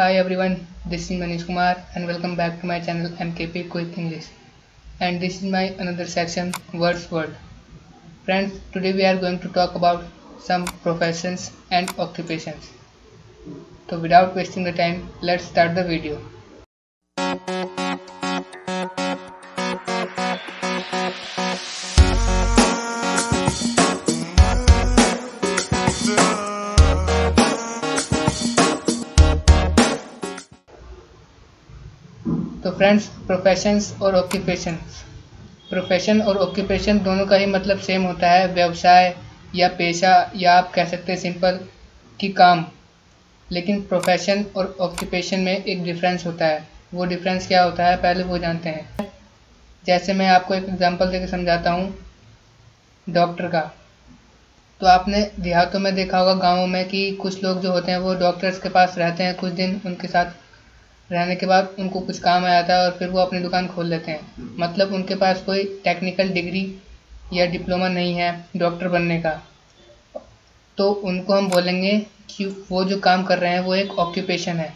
Hi everyone, this is Manish Kumar and welcome back to my channel MKP Quick English. And this is my another section, Words Word. Friends, today we are going to talk about some professions and occupations. So without wasting the time, let's start the video. तो friends, professions और occupations, profession और occupation दोनों का ही मतलब same होता है, व्यवसाय या पेशा, या आप कह सकते हैं सिंपल कि काम। लेकिन प्रोफेशन और ऑक्यूपेशन में एक डिफरेंस होता है। वो डिफरेंस क्या होता है, पहले वो जानते हैं। जैसे मैं आपको एक एग्जांपल देकर समझाता हूँ डॉक्टर का। तो आपने देहातों में देखा होगा, गाँवों में, कि कुछ लोग जो होते हैं वो डॉक्टर्स के पास रहते हैं कुछ दिन, उनके साथ रहने के बाद उनको कुछ काम आया था और फिर वो अपनी दुकान खोल लेते हैं। मतलब उनके पास कोई टेक्निकल डिग्री या डिप्लोमा नहीं है डॉक्टर बनने का, तो उनको हम बोलेंगे कि वो जो काम कर रहे हैं वो एक ऑक्यूपेशन है।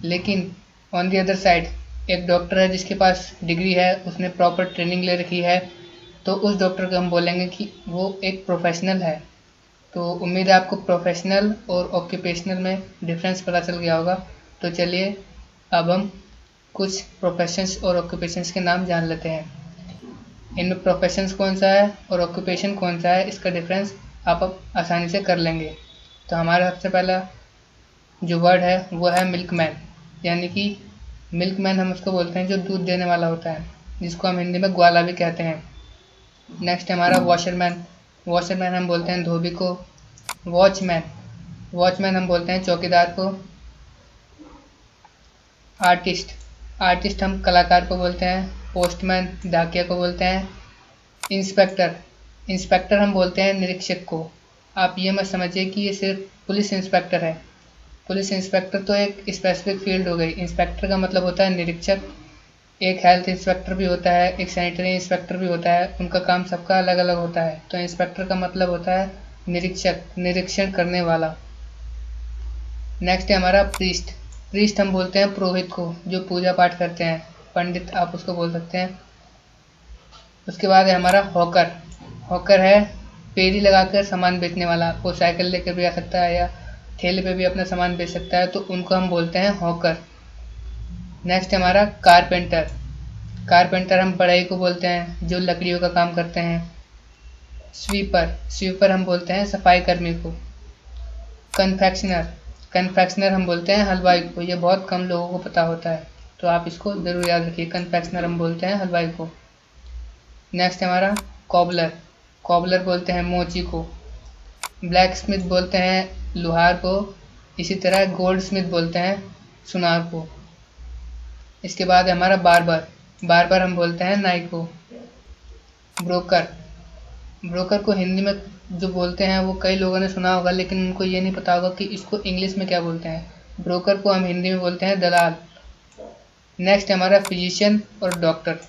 लेकिन ऑन दी अदर साइड एक डॉक्टर है जिसके पास डिग्री है, उसने प्रॉपर ट्रेनिंग ले रखी है, तो उस डॉक्टर को हम बोलेंगे कि वो एक प्रोफेशनल है। तो उम्मीद है आपको प्रोफेशनल और ऑक्यूपेशनल में डिफरेंस पता चल गया होगा। तो चलिए अब हम कुछ प्रोफेशंस और ऑक्यूपेशंस के नाम जान लेते हैं। इनमें प्रोफेशंस कौन सा है और ऑक्यूपेशन कौन सा है, इसका डिफरेंस आप अब आसानी से कर लेंगे। तो हमारा सबसे पहला जो वर्ड है वो है मिल्कमैन, यानी कि मिल्कमैन हम उसको बोलते हैं जो दूध देने वाला होता है, जिसको हम हिंदी में ग्वाला भी कहते हैं। नेक्स्ट हमारा वॉशरमैन, वॉशरमैन हम बोलते हैं धोबी को। वॉचमैन, वॉचमैन हम बोलते हैं चौकीदार को। आर्टिस्ट, आर्टिस्ट हम कलाकार को बोलते हैं। पोस्टमैन डाकिया को बोलते हैं। इंस्पेक्टर, इंस्पेक्टर हम बोलते हैं निरीक्षक को। आप ये मत समझिए कि ये सिर्फ पुलिस इंस्पेक्टर है। पुलिस इंस्पेक्टर तो एक स्पेसिफिक फील्ड हो गई, इंस्पेक्टर का मतलब होता है निरीक्षक। एक हेल्थ इंस्पेक्टर भी होता है, एक सैनिटरी इंस्पेक्टर भी होता है, उनका काम सबका अलग अलग होता है। तो इंस्पेक्टर का मतलब होता है निरीक्षक, निरीक्षण करने वाला। नेक्स्ट है हमारा प्रीस्ट, प्रीस्ट हम बोलते हैं पुरोहित को जो पूजा पाठ करते हैं, पंडित आप उसको बोल सकते हैं। उसके बाद है हमारा हॉकर, हॉकर है फेरी लगाकर सामान बेचने वाला। वो साइकिल लेकर भी आ सकता है या ठेले पे भी अपना सामान बेच सकता है, तो उनको हम बोलते हैं हॉकर। नेक्स्ट है हमारा कारपेंटर, कारपेंटर हम बढ़ई को बोलते हैं जो लकड़ियों का काम करते हैं। स्वीपर, स्वीपर हम बोलते हैं सफाई कर्मी को। कन्फेक्शनर, कन्फेक्शनर हम बोलते हैं हलवाई को। ये बहुत कम लोगों को पता होता है, तो आप इसको ज़रूर याद रखिए, कन्फेक्शनर हम बोलते हैं हलवाई को। नेक्स्ट हमारा कॉबलर, कॉबलर बोलते हैं मोची को। ब्लैक स्मिथ बोलते हैं लोहार को। इसी तरह गोल्ड स्मिथ बोलते हैं सुनार को। इसके बाद है हमारा बार्बर, बार्बर हम बोलते हैं नाई को। ब्रोकर, ब्रोकर को हिंदी में जो बोलते हैं वो कई लोगों ने सुना होगा, लेकिन उनको ये नहीं पता होगा कि इसको इंग्लिश में क्या बोलते हैं। ब्रोकर को हम हिंदी में बोलते हैं दलाल। नेक्स्ट हमारा फिजिशियन और डॉक्टर।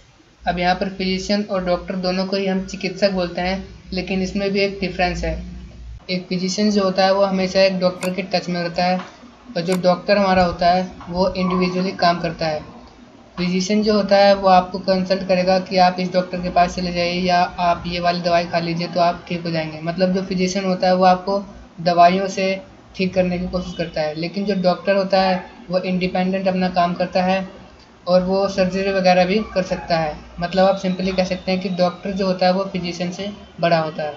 अब यहाँ पर फिजिशियन और डॉक्टर दोनों को ही हम चिकित्सक बोलते हैं, लेकिन इसमें भी एक डिफरेंस है। एक फिजिशियन जो होता है वो हमेशा एक डॉक्टर के टच में रहता है, और जो डॉक्टर हमारा होता है वो इंडिविजुअली काम करता है। फिजिशियन जो होता है वो आपको कंसल्ट करेगा कि आप इस डॉक्टर के पास चले जाइए या आप ये वाली दवाई खा लीजिए तो आप ठीक हो जाएंगे। मतलब जो फिजिशियन होता है वो आपको दवाइयों से ठीक करने की कोशिश करता है, लेकिन जो डॉक्टर होता है वो इंडिपेंडेंट अपना काम करता है और वो सर्जरी वगैरह भी कर सकता है। मतलब आप सिंपली कह सकते हैं कि डॉक्टर जो होता है वो फिजिशियन से बड़ा होता है।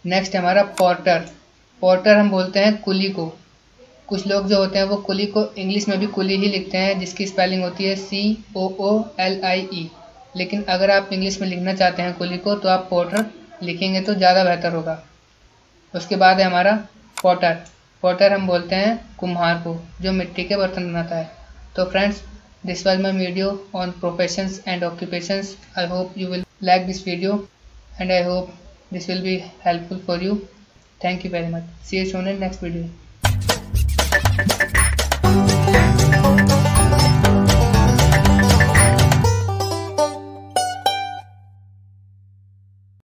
नेक्स्ट हमारा पोर्टर, पोर्टर हम बोलते हैं कुली को। कुछ लोग जो होते हैं वो कुली को इंग्लिश में भी कुली ही लिखते हैं, जिसकी स्पेलिंग होती है COOLIE। लेकिन अगर आप इंग्लिश में लिखना चाहते हैं कुली को तो आप पोर्टर लिखेंगे तो ज़्यादा बेहतर होगा। उसके बाद है हमारा पॉटर, पॉटर हम बोलते हैं कुम्हार को जो मिट्टी के बर्तन बनाता है। तो friends, this was my video on professions and occupations. I hope you will like this video and I hope this will be helpful for you. Thank you very much. See you soon in next video.